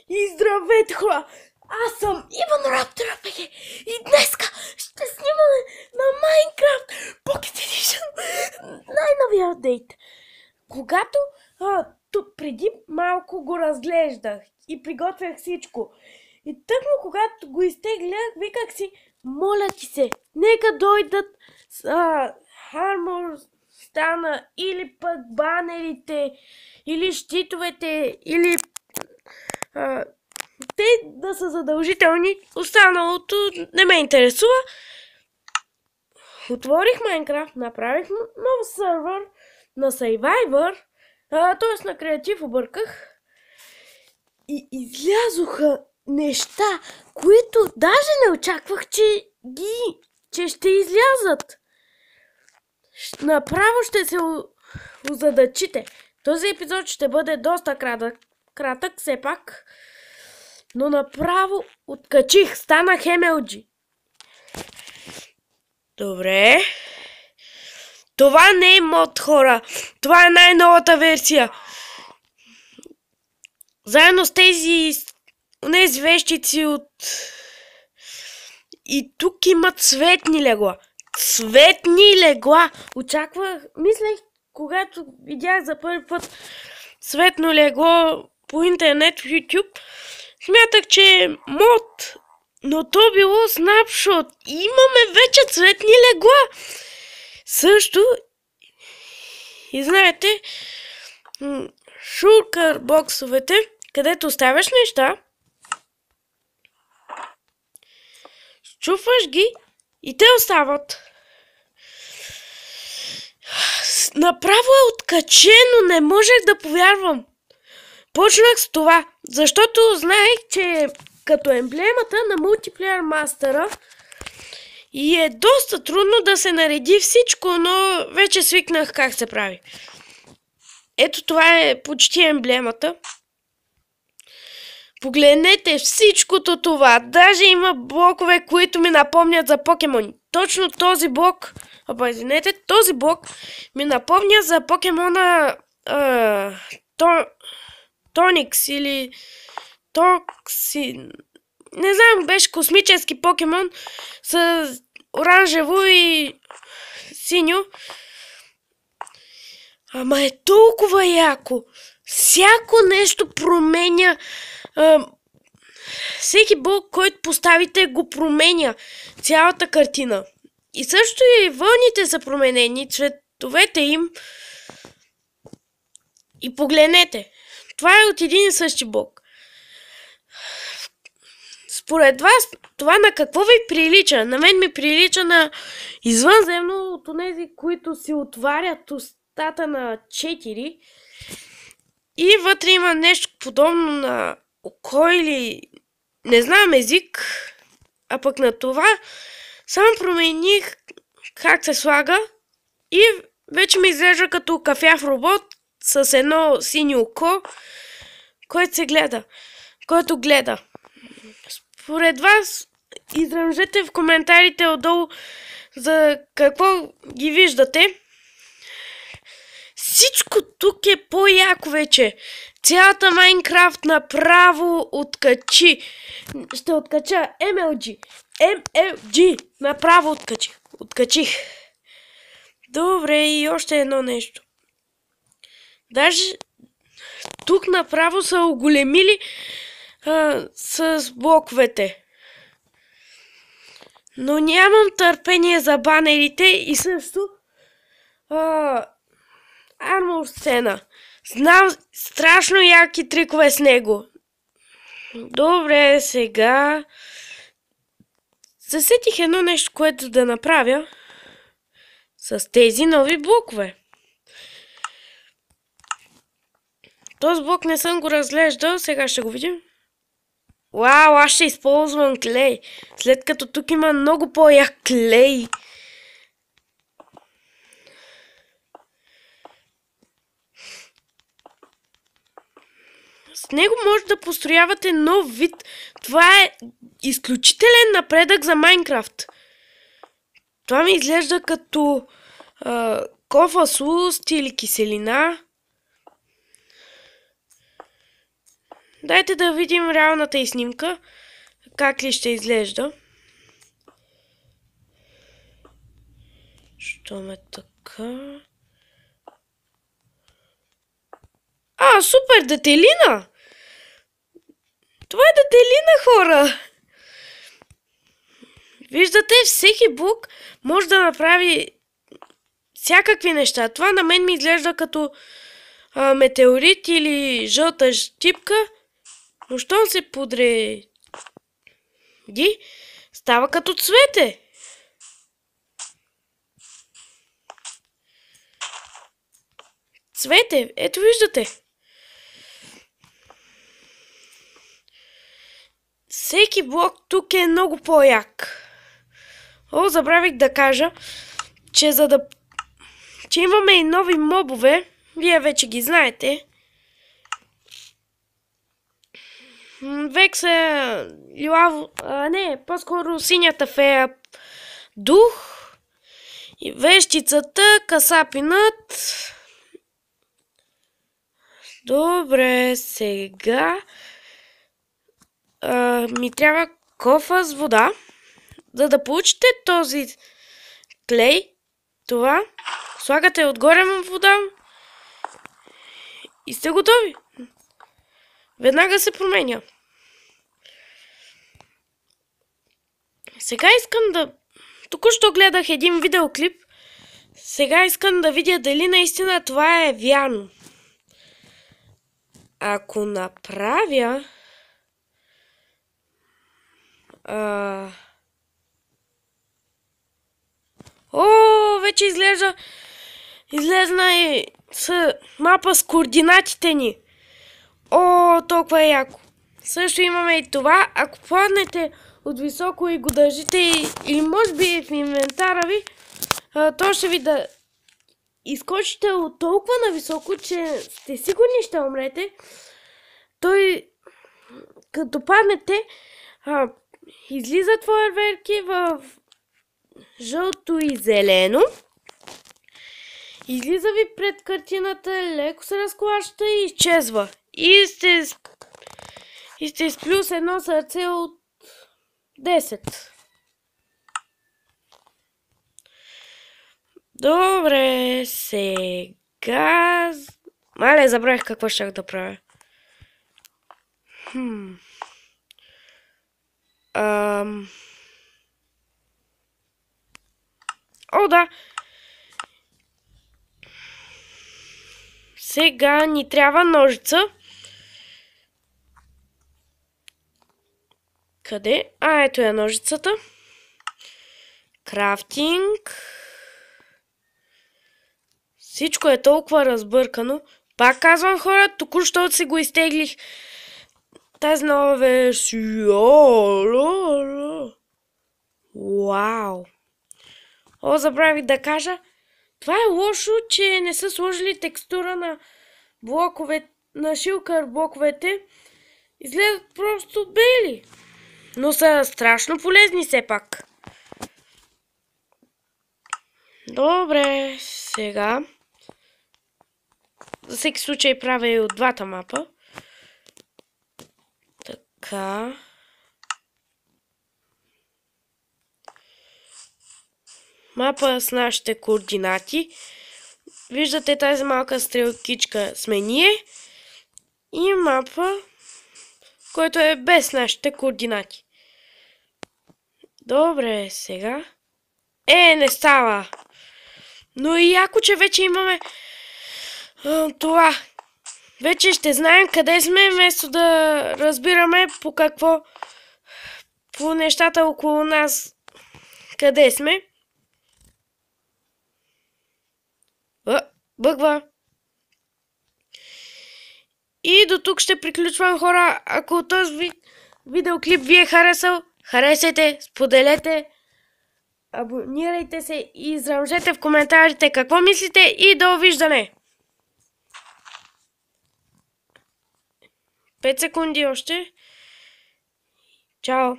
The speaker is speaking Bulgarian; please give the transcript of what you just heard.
И здравейте хора! Аз съм Иван Раптор АПГ и днеска ще снимаме на Minecraft Pocket Edition най-новия апдейт. Когато преди малко го разглеждах и приготвях всичко. И тъкмо когато го изтеглях, виках си, моля ти се, нека дойдат Armor стана или пък банерите, или щитовете, или те да са задължителни, останалото не ме интересува. Отворих Minecraft, направих нов сервер на Survivor, т.е. на креатив обърках и излязоха неща, които даже не очаквах, че ще излязат. Направо ще се озадачите. Този епизод ще бъде доста кратък все пак, но направо откачих, станах MLG. Добре. Това не е мод, хора. Това е най-новата версия. Заедно с тези вещици от... И тук има цветни легла. Цветни легла! Мислех, когато видях за първи път цветно легло по интернет, в YouTube, смятах, че е мод, но то било снапшот. Имаме вече цветни легла! Също, и знаете, шуркър боксовете, където оставяш неща, чупваш ги и те остават. Направо е откачено, не можех да повярвам. Почнах с това, защото знаех, че като емблемата на мултиплеер мастера и е доста трудно да се нареди всичко, но вече свикнах как се прави. Ето това е почти емблемата. Погледнете всичкото това. Даже има блокове, които ми напомнят за покемони. Точно този блок, този блок ми напомня за покемона Тоникс или Токсин. Не знам, беше космически покемон с оранжево и синьо. Ама е толкова яко. Всяко нещо променя. Всеки блок, който поставите, го променя цялата картина. И също и вълните са променени, цветовете им. И погледнете. Това е от един и същи блок. Според вас, това на какво ви прилича? На мен ми прилича на извънземно от онези, които си отварят устата на 4. И вътре има нещо подобно на око или не знам език. А пък на това само промених как се слага и вече ми изглежда като кафяв робот с едно синьо око, който гледа. Според вас, изразете в коментарите отдолу за какво ги виждате. Всичко тук е по-яко вече. Цялата Майнкрафт направо откачи. Ще откача MLG. MLG. Направо откачих. Добре, и още едно нещо. Даже тук направо са оголемили с блоковете. Но нямам търпение за банерите и също армор сцена. Знам страшно яки трикове с него. Добре, сега засетих едно нещо, което да направя с тези нови блокове. Този блок не съм го разглеждал, сега ще го видим. Вау, аз ще използвам клей. След като тук има много по-як клей. С него може да построявате нов вид. Това е изключителен напредък за Майнкрафт. Това ми изглежда като кофа суст или киселина. Дайте да видим реалната и снимка. Как ли ще изглежда. Що ме така? Супер, Детелина! Това е Детелина, хора! Виждате, всеки блок може да направи всякакви неща. Това на мен ми изглежда като метеорит или жълта щипка, но щом се подреди, става като цвете. Цвете, ето виждате. Всеки блок тук е много по-як. Забравих да кажа, че че имаме и нови мобове. Вие вече ги знаете. Векса, по-скоро синята фея, дух, и вещицата, касапинът. Добре, сега ми трябва кофа с вода. За да получите този клей, това слагате отгоре в вода и сте готови. Веднага се променя. Сега искам да... Току-що гледах един видеоклип. Сега искам да видя дали наистина това е вярно. Ако направя... вече излезна и мапа с координатите ни. Толкова е яко. Също имаме и това. Ако паднете от високо и го държите, или може би в инвентара ви, то ще ви да изкочите от толкова нависоко, че сте сигурни ще умрете. Той, като паднете, излизат фойерверки в жълто и зелено. Излиза ви пред картината, леко се разклаща и изчезва. И сте с плюс едно сърце от 10. Добре, сега... Мале, забравих какво щях да правя. Да. Сега ни трябва ножица. Къде? Ето е ножицата. Крафтинг. Всичко е толкова разбъркано. Пак казвам, хора, току-що си го изтеглих. Тази нова версия. Вау! Забравих да кажа. Това е лошо, че не са сложили текстура на блокове, на шилкър блоковете. Изглеждат просто бели. Но са страшно полезни все пак. Добре, сега. За всеки случай правя и от двата мапа. Така. Мапа с нашите координати. Виждате тази малка стрелкичка сме ние. И мапа, който е без нашите координати. Добре, сега. Не става. Но и яко, че вече имаме това. Вече ще знаем къде сме, вместо да разбираме по нещата около нас къде сме. Бъгва. И до тук ще приключвам, хора. Ако този видеоклип ви е харесал, харесайте, споделете, абонирайте се и изразете в коментарите какво мислите и довиждане. 5 секунди още. Чао.